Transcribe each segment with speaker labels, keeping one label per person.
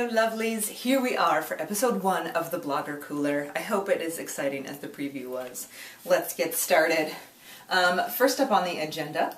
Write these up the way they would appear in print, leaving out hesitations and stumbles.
Speaker 1: Hello lovelies, here we are for episode 1 of the Blogger Cooler. I hope it is exciting as the preview was. Let's get started. First up on the agenda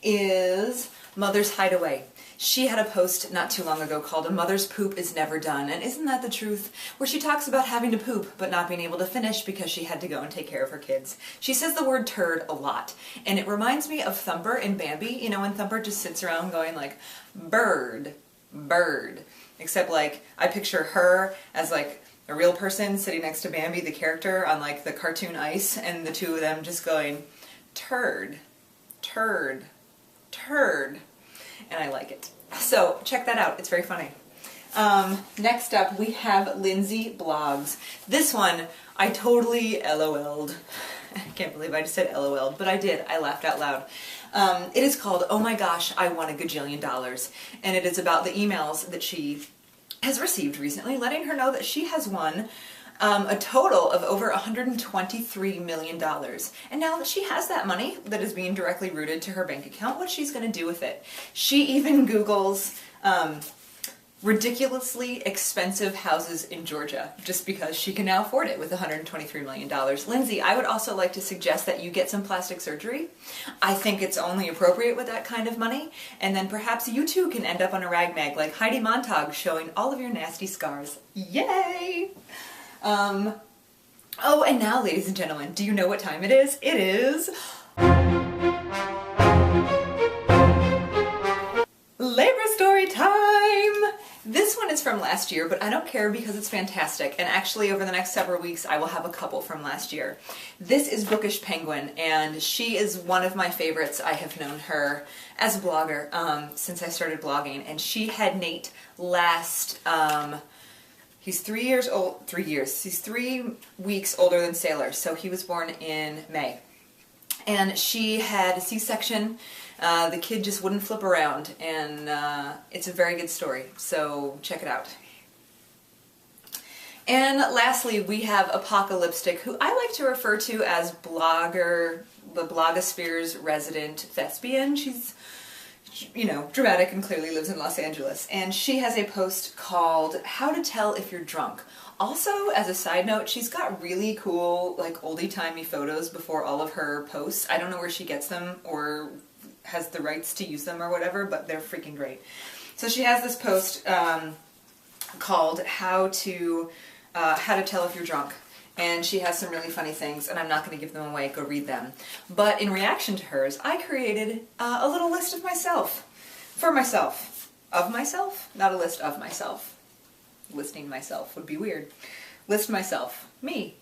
Speaker 1: is Mother's Hideaway. She had a post not too long ago called "A Mother's Poop is Never Done," and isn't that the truth? Where she talks about having to poop but not being able to finish because she had to go and take care of her kids. She says the word turd a lot, and it reminds me of Thumper in Bambi. You know, when Thumper just sits around going like, bird, bird. Except like, I picture her as like a real person sitting next to Bambi, the character, on like the cartoon ice, and the two of them just going, turd, turd, turd. And I like it. So check that out, it's very funny. Next up we have Lindsay Blogs. This one, I totally LOL'd. I can't believe I just said LOL'd, but I did. I laughed out loud. It is called "Oh My Gosh, I Won a Gajillion Dollars," and it is about the emails that she has received recently letting her know that she has won a total of over $123 million. And now that she has that money that is being directly routed to her bank account, what she's going to do with it. She even Googles ridiculously expensive houses in Georgia just because she can now afford it with $123 million. Lindsay, I would also like to suggest that you get some plastic surgery. I think it's only appropriate with that kind of money, and then perhaps you too can end up on a rag mag like Heidi Montag showing all of your nasty scars. Yay! Oh, and now, ladies and gentlemen, do you know what time it is? It is Labor Story time! This one is from last year, but I don't care because it's fantastic, and actually over the next several weeks I will have a couple from last year. This is Bookish Penguin, and she is one of my favorites. I have known her as a blogger since I started blogging, and she had Nate last, he's 3 years old, 3 years, he's 3 weeks older than Sailor, so he was born in May. And she had a C-section. The kid just wouldn't flip around, and it's a very good story, so check it out. And lastly, we have Apocalyptic, who I like to refer to as blogger, the blogosphere's resident thespian. She's, you know, dramatic and clearly lives in Los Angeles. And she has a post called "How to Tell If You're Drunk." Also, as a side note, she's got really cool, like, oldie-timey photos before all of her posts. I don't know where she gets them or has the rights to use them or whatever, but they're freaking great. So she has this post called How to Tell If You're Drunk. And she has some really funny things, and I'm not going to give them away, go read them. But in reaction to hers, I created a little list of myself. For myself. Of myself? Not a list of myself. Listing myself would be weird. List myself. Me.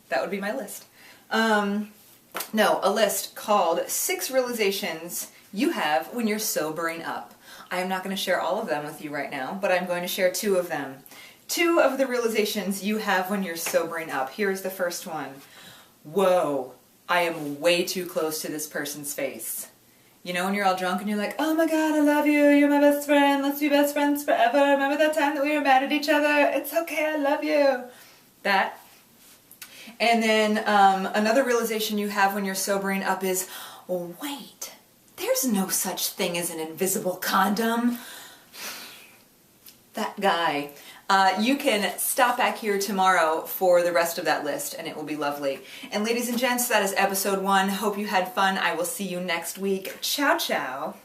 Speaker 1: That would be my list. No, a list called 6 Realizations You Have When You're Sobering Up. I am not going to share all of them with you right now, but I'm going to share 2 of them. 2 of the realizations you have when you're sobering up. Here's the first one. Whoa, I am way too close to this person's face. You know when you're all drunk and you're like, oh my god, I love you, you're my best friend, let's be best friends forever, remember that time that we were mad at each other? It's okay, I love you. That. And then another realization you have when you're sobering up is, wait, there's no such thing as an invisible condom. That guy. You can stop back here tomorrow for the rest of that list, and it will be lovely. And ladies and gents, that is episode 1. Hope you had fun. I will see you next week. Ciao, ciao.